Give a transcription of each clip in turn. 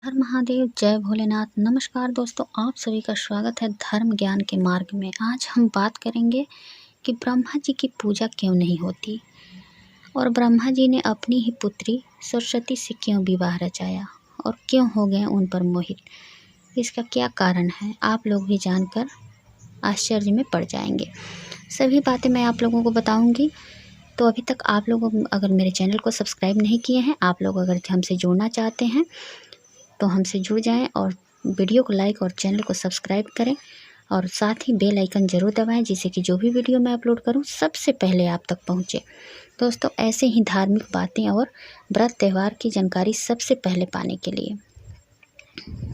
हर महादेव, जय भोलेनाथ। नमस्कार दोस्तों, आप सभी का स्वागत है धर्म ज्ञान के मार्ग में। आज हम बात करेंगे कि ब्रह्मा जी की पूजा क्यों नहीं होती और ब्रह्मा जी ने अपनी ही पुत्री सरस्वती से क्यों विवाह रचाया और क्यों हो गए उन पर मोहित। इसका क्या कारण है, आप लोग भी जानकर आश्चर्य में पड़ जाएंगे। सभी बातें मैं आप लोगों को बताऊंगी। तो अभी तक आप लोग अगर मेरे चैनल को सब्सक्राइब नहीं किए हैं, आप लोग अगर हमसे जुड़ना चाहते हैं तो हमसे जुड़ जाएं और वीडियो को लाइक और चैनल को सब्सक्राइब करें और साथ ही बेल आइकन ज़रूर दबाएं, जिससे कि जो भी वीडियो मैं अपलोड करूं सबसे पहले आप तक पहुंचे। दोस्तों, ऐसे ही धार्मिक बातें और व्रत त्यौहार की जानकारी सबसे पहले पाने के लिए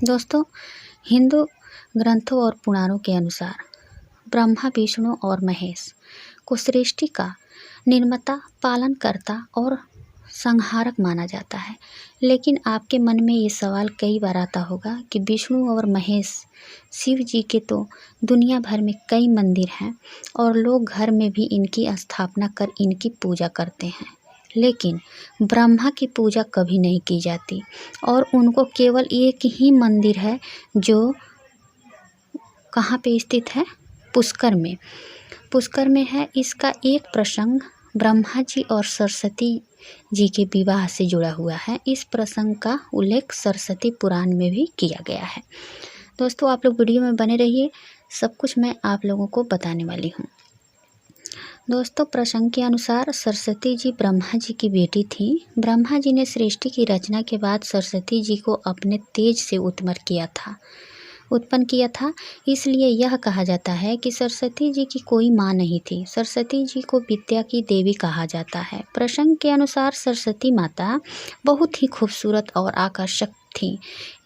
दोस्तों, हिंदू ग्रंथों और पुराणों के अनुसार ब्रह्मा, विष्णु और महेश को सृष्टि का निर्माता, पालनकर्ता और संहारक माना जाता है। लेकिन आपके मन में ये सवाल कई बार आता होगा कि विष्णु और महेश शिव जी के तो दुनिया भर में कई मंदिर हैं और लोग घर में भी इनकी स्थापना कर इनकी पूजा करते हैं, लेकिन ब्रह्मा की पूजा कभी नहीं की जाती और उनको केवल एक ही मंदिर है जो कहाँ पे स्थित है, पुष्कर में। पुष्कर में है। इसका एक प्रसंग ब्रह्मा जी और सरस्वती जी के विवाह से जुड़ा हुआ है। इस प्रसंग का उल्लेख सरस्वती पुराण में भी किया गया है। दोस्तों, आप लोग वीडियो में बने रहिए, सब कुछ मैं आप लोगों को बताने वाली हूँ। दोस्तों, प्रसंग के अनुसार सरस्वती जी ब्रह्मा जी की बेटी थी। ब्रह्मा जी ने सृष्टि की रचना के बाद सरस्वती जी को अपने तेज से उत्पन्न किया था। इसलिए यह कहा जाता है कि सरस्वती जी की कोई माँ नहीं थी। सरस्वती जी को विद्या की देवी कहा जाता है। प्रसंग के अनुसार सरस्वती माता बहुत ही खूबसूरत और आकर्षक थी।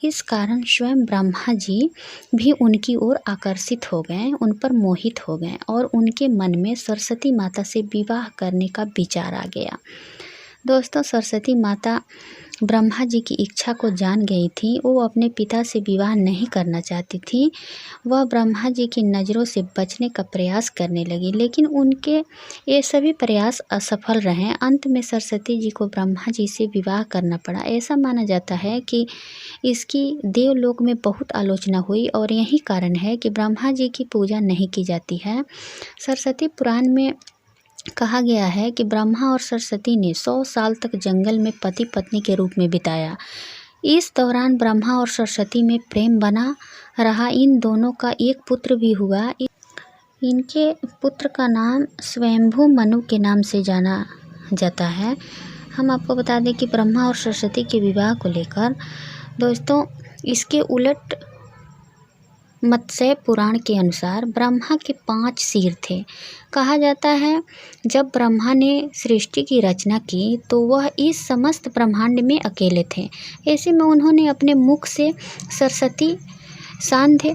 इस कारण स्वयं ब्रह्मा जी भी उनकी ओर आकर्षित हो गए, उन पर मोहित हो गए और उनके मन में सरस्वती माता से विवाह करने का विचार आ गया। दोस्तों, सरस्वती माता ब्रह्मा जी की इच्छा को जान गई थी। वो अपने पिता से विवाह नहीं करना चाहती थी। वह ब्रह्मा जी की नज़रों से बचने का प्रयास करने लगी, लेकिन उनके ये सभी प्रयास असफल रहे। अंत में सरस्वती जी को ब्रह्मा जी से विवाह करना पड़ा। ऐसा माना जाता है कि इसकी देवलोक में बहुत आलोचना हुई और यही कारण है कि ब्रह्मा जी की पूजा नहीं की जाती है। सरस्वती पुराण में कहा गया है कि ब्रह्मा और सरस्वती ने 100 साल तक जंगल में पति पत्नी के रूप में बिताया। इस दौरान ब्रह्मा और सरस्वती में प्रेम बना रहा। इन दोनों का एक पुत्र भी हुआ। इनके पुत्र का नाम स्वयंभू मनु के नाम से जाना जाता है। हम आपको बता दें कि ब्रह्मा और सरस्वती के विवाह को लेकर दोस्तों, इसके उलट मत्स्य पुराण के अनुसार ब्रह्मा के 5 सिर थे। कहा जाता है जब ब्रह्मा ने सृष्टि की रचना की तो वह इस समस्त ब्रह्मांड में अकेले थे। ऐसे में उन्होंने अपने मुख से सरस्वती, सांध्य,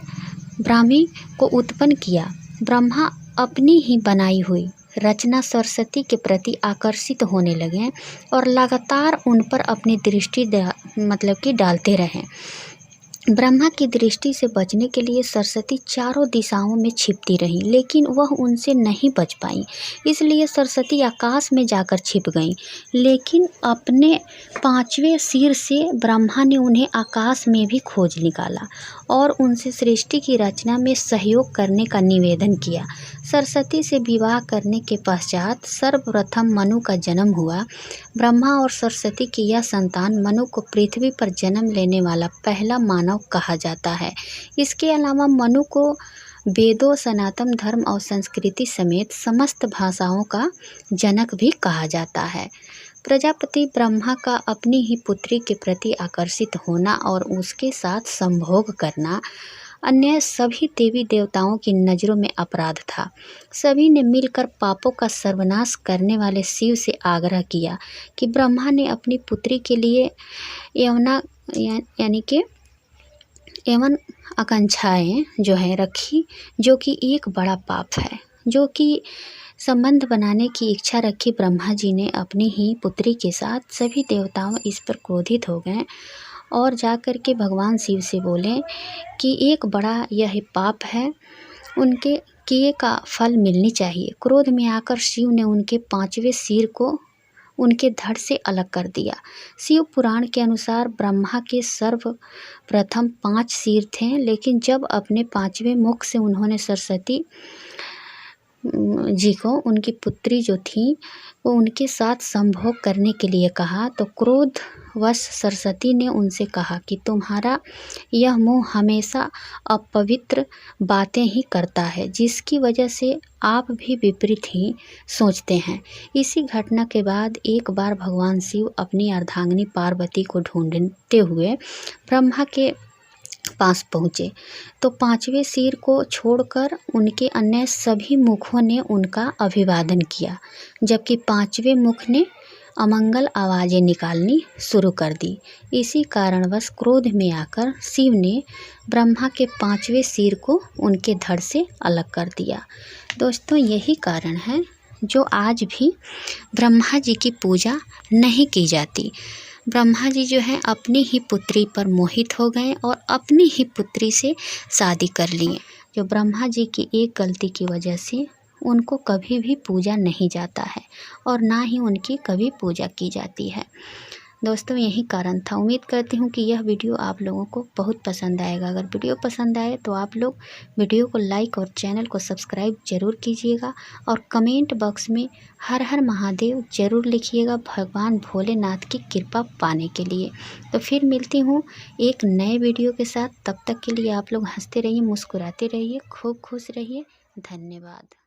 ब्राह्मी को उत्पन्न किया। ब्रह्मा अपनी ही बनाई हुई रचना सरस्वती के प्रति आकर्षित होने लगे और लगातार उन पर अपनी दृष्टि डालते रहे। ब्रह्मा की दृष्टि से बचने के लिए सरस्वती चारों दिशाओं में छिपती रहीं, लेकिन वह उनसे नहीं बच पाई। इसलिए सरस्वती आकाश में जाकर छिप गईं, लेकिन अपने 5वें सिर से ब्रह्मा ने उन्हें आकाश में भी खोज निकाला और उनसे सृष्टि की रचना में सहयोग करने का निवेदन किया। सरस्वती से विवाह करने के पश्चात सर्वप्रथम मनु का जन्म हुआ। ब्रह्मा और सरस्वती की यह संतान मनु को पृथ्वी पर जन्म लेने वाला पहला मानव कहा जाता है। इसके अलावा मनु को वेदों, सनातन धर्म और संस्कृति समेत समस्त भाषाओं का जनक भी कहा जाता है। प्रजापति ब्रह्मा का अपनी ही पुत्री के प्रति आकर्षित होना और उसके साथ संभोग करना अन्य सभी देवी देवताओं की नज़रों में अपराध था। सभी ने मिलकर पापों का सर्वनाश करने वाले शिव से आग्रह किया कि ब्रह्मा ने अपनी पुत्री के लिए एवं आकांक्षाएं जो है रखी, जो कि एक बड़ा पाप है। जो कि संबंध बनाने की इच्छा रखी ब्रह्मा जी ने अपनी ही पुत्री के साथ। सभी देवताओं इस पर क्रोधित हो गए और जाकर के भगवान शिव से बोले कि एक बड़ा यह पाप है, उनके किए का फल मिलनी चाहिए। क्रोध में आकर शिव ने उनके 5वें सिर को उनके धड़ से अलग कर दिया। शिव पुराण के अनुसार ब्रह्मा के सर्वप्रथम 5 सिर थे, लेकिन जब अपने 5वें मुख से उन्होंने सरस्वती जी को उनकी पुत्री जो थी वो उनके साथ संभोग करने के लिए कहा, तो क्रोधवश सरस्वती ने उनसे कहा कि तुम्हारा यह मुंह हमेशा अपवित्र बातें ही करता है, जिसकी वजह से आप भी विपरीत ही सोचते हैं। इसी घटना के बाद एक बार भगवान शिव अपनी अर्धांगिनी पार्वती को ढूंढते हुए ब्रह्मा के पास पहुँचे, तो 5वें सिर को छोड़कर उनके अन्य सभी मुखों ने उनका अभिवादन किया, जबकि 5वें मुख ने अमंगल आवाज़ें निकालनी शुरू कर दी। इसी कारणवश क्रोध में आकर शिव ने ब्रह्मा के 5वें सिर को उनके धड़ से अलग कर दिया। दोस्तों, यही कारण है जो आज भी ब्रह्मा जी की पूजा नहीं की जाती। ब्रह्मा जी जो है अपनी ही पुत्री पर मोहित हो गए और अपनी ही पुत्री से शादी कर लिए। जो ब्रह्मा जी की एक गलती की वजह से उनको कभी भी पूजा नहीं जाता है और ना ही उनकी कभी पूजा की जाती है। दोस्तों, यही कारण था। उम्मीद करती हूँ कि यह वीडियो आप लोगों को बहुत पसंद आएगा। अगर वीडियो पसंद आए तो आप लोग वीडियो को लाइक और चैनल को सब्सक्राइब जरूर कीजिएगा और कमेंट बॉक्स में हर हर महादेव जरूर लिखिएगा, भगवान भोलेनाथ की कृपा पाने के लिए। तो फिर मिलती हूँ एक नए वीडियो के साथ। तब तक के लिए आप लोग हंसते रहिए, मुस्कुराते रहिए, खूब खुश रहिए। धन्यवाद।